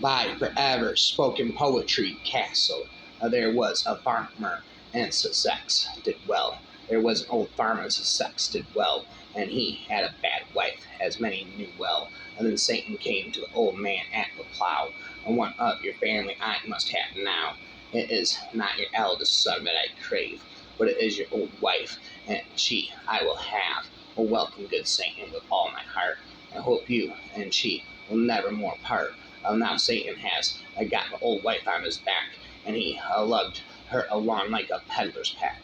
By forever spoken poetry castle, there was a farmer in Sussex did well. There was an old farmer in Sussex did well, and he had a bad wife, as many knew well. And then Satan came to the old man at the plow, and one of your family I must have now. It is not your eldest son that I crave, but it is your old wife, and she I will have. Oh, welcome, good Satan, with all my heart. I hope you and she will never more part. Now Satan has got the old wife on his back, and he lugged her along like a peddler's pack.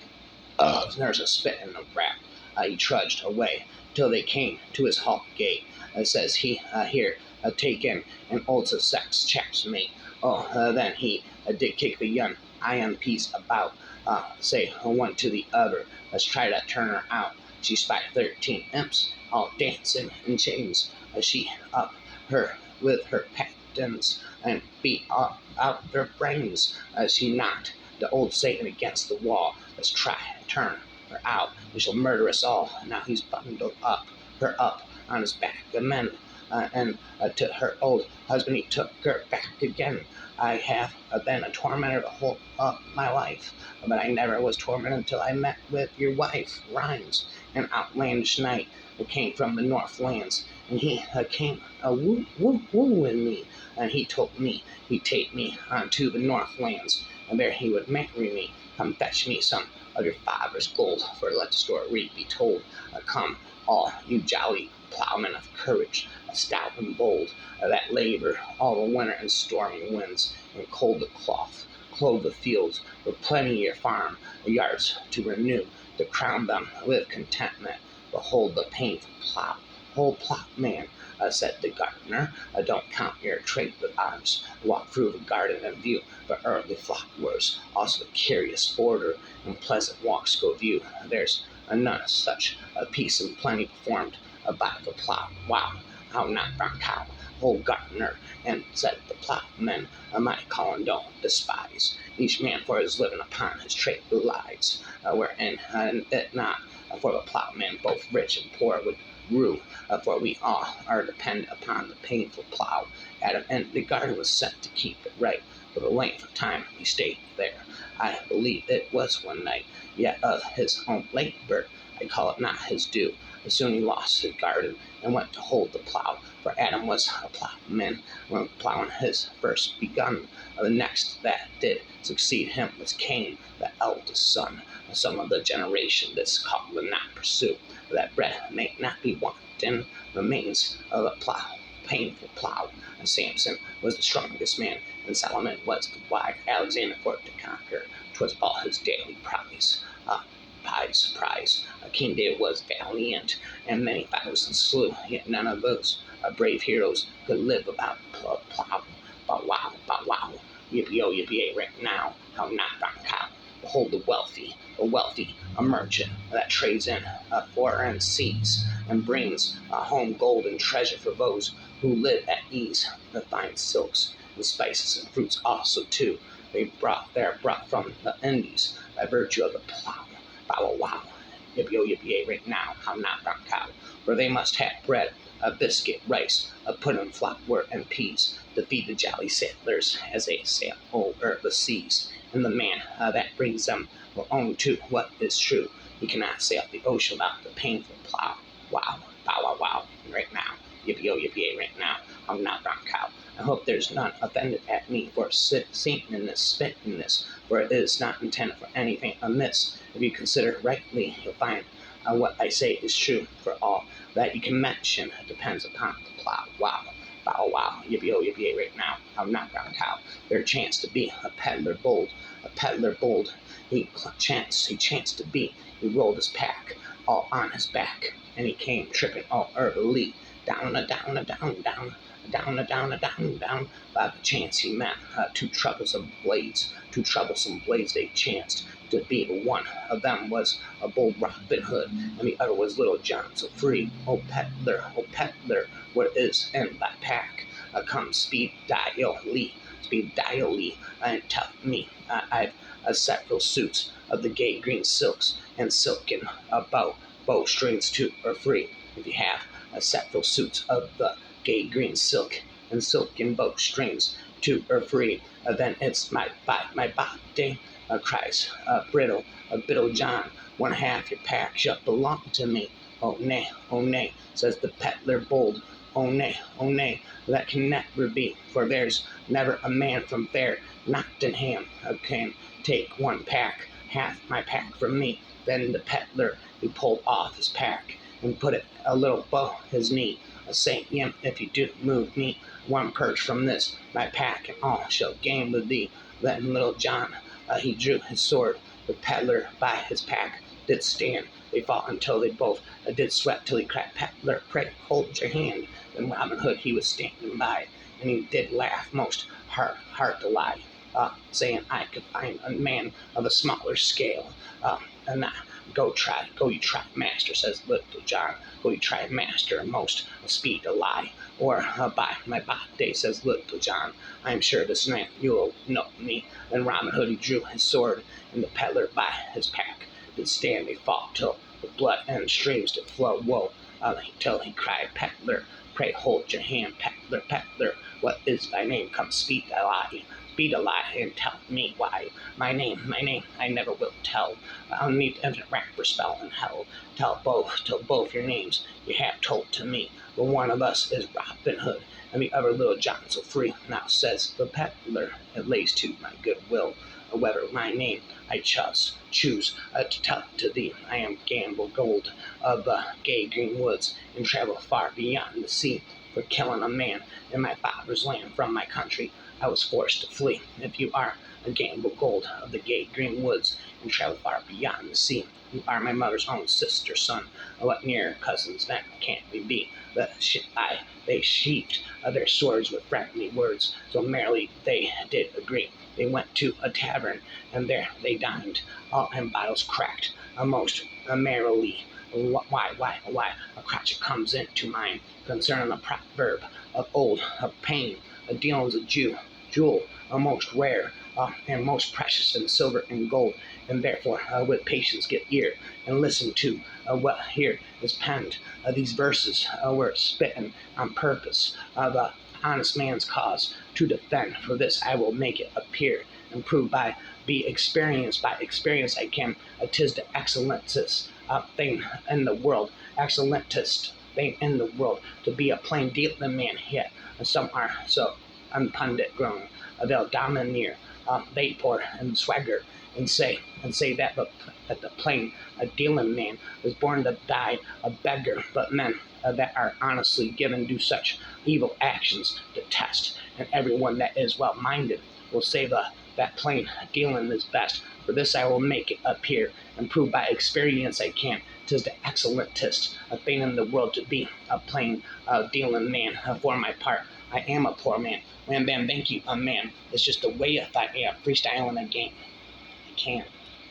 There's a spit in the rap. He trudged away till they came to his hall gate. Says he, here, take in an old Sussex chap's mate. Then he did kick the young iron piece about. Say one to the other, let's try to turn her out. She spied 13 imps, all dancing in chains. She up her with her patens and beat out their brains. She knocked the old Satan against the wall. Let's try and turn her out. He shall murder us all. Now he's bundled her up on his back. And to her old husband he took her back again. I have been a tormentor the whole of my life, but I never was tormented until I met with your wife. Rhymes, an outlandish knight who came from the Northlands, and he came wooing me, and he told me he'd take me to the Northlands, and there he would marry me. Come fetch me some of your father's gold, for let the story be told. Come, all you jolly plowmen of courage, stout and bold, that labor all the winter in stormy winds, and cold the cloth, clothe the fields, with plenty of your farm yards to renew, to crown them with contentment. Behold the painful plow. Whole plot, man, said the gardener, don't count your trade with ours. Walk through the garden and view the early flowers, also the curious border and pleasant walks go view. There's none such a piece and plenty performed by the plow. Wow, how not brown cow, old gardener, and said the plowman, my calling don't despise. Each man for his living upon his trade relies, wherein it not for the plowman, both rich and poor would rue, for we all are dependent upon the painful plow. Adam and the garden was set to keep it right for the length of time he stayed there. I believe it was one night, yet of his own labor I call it not his due. Soon he lost his garden and went to hold the plow, for Adam was a plowman when plowing his first begun. The next that did succeed him was Cain, the eldest son. Some of the generation this call will not pursue, that bread may not be wanting, remains of a plow, painful plow. And Samson was the strongest man, and Solomon was the wise Alexander for to conquer. 'Twas all his daily prize. Prize. King David was valiant, and many thousands slew, yet none of those brave heroes could live without plow. Bow wow, yippee-oh, yippee-ay, right now, how not brown cow. Behold the wealthy, a merchant that trades in foreign seas, and brings home gold and treasure for those who live at ease. The fine silks and spices and fruits also too, they're brought from the Indies by virtue of the plow. Bow wow, yippee-oh, yippee-ay, right now, how not brown cow. For they must have bread, a biscuit, rice, a pudding, flour, and peas, to feed the jolly sailors as they sail over the seas. And the man that brings them will own to what is true. He cannot sail the ocean without the painful plow. Wow, bow wow, right now, yippee-oh, yippee-ay, right now, I'm not brown cow. I hope there's none offended at me for sitting in this, spit in this, for it is not intended for anything amiss. If you consider rightly, you'll find what I say is true, for all that you can mention depends upon the plow. Wow, bow wow, yippee-oh, yippee-ay, right now, I'm not brown cow. There chanced to be a peddler bold, he chanced to be, he rolled his pack all on his back, and he came tripping all early, down, by the chance he met two troublesome blades they chanced to be. The one of them was a bold Robin Hood, and the other was Little John so free. Oh peddler, what is in that pack? Come speed dially, and tell me. I've several suits of the gay green silks, and silken bow strings too are free. If you have several suits of the gay green silk, and silken bowstrings to her free. Then it's my body, cries brittle, Biddle John. One half your pack shall belong to me. Oh nay, says the peddler bold. Oh nay, that can never be, for there's never a man from fair Nottingham can take one pack, half my pack from me. Then the peddler he pulled off his pack and put it a little below his knee, saying, "Yim, if you do move me one perch from this, my pack and all shall gain with thee." Then Little John he drew his sword. The peddler by his pack did stand. They fought until they both did sweat till he cried, "Peddler, pray hold your hand." Then Robin Hood he was standing by, and he did laugh most heart to lie, saying, "I could find a man of a smaller scale, and go you try, master," says Little John. "Go you try, master, most speed to lie, or by my body," says Little John, "I am sure this night you'll know me." Then Robin Hood he drew his sword, and the peddler by his pack did stand. They fought till the blood and streams did flow, woe, till he cried, "Peddler, pray hold your hand. Peddler, peddler, what is thy name? Come speak a lie. Speak a lie, and tell me why." My name, I never will tell. I'll need infinite rapper spell in hell. Till both your names you have told to me. But one of us is Robin Hood, and the other Little John so free. Now says the peddler, it lays to my good will, whether my name I choose to tell to thee. I am Gamble Gold of gay green woods, and travel far beyond the sea. For killing a man in my father's land from my country, I was forced to flee. If you are a Gamble Gold of the gay green woods, and travel far beyond the sea, you are my mother's own sister, son. What nearer cousins then can't we be? They sheathed their swords with friendly words, so merrily they did agree. They went to a tavern, and there they dined, and bottles cracked most merrily. Why, a crotchet comes into mind concerning a proverb of old, of pain, a dealing's a jewel, most rare, and most precious in silver and gold, and therefore with patience get ear, and listen to what here is penned. These verses were spitten on purpose of honest man's cause to defend. For this I will make it appear and prove by experience I can. 'Tis the excellentest thing in the world, excellentest thing in the world, to be a plain dealing man. Yet some are so unpundit grown, they'll domineer, they pour and swagger, and say that the plain dealing man was born to die a beggar. But men that are honestly given do such evil actions detest, and everyone that is well minded will say that plain dealing is best. For this I will make it appear, and prove by experience I can. 'Tis the excellentest thing in the world to be a plain dealing man. For my part, I am a poor man. Wham bam, thank you, a man. It's just the way if I am freestyling a game. I can't.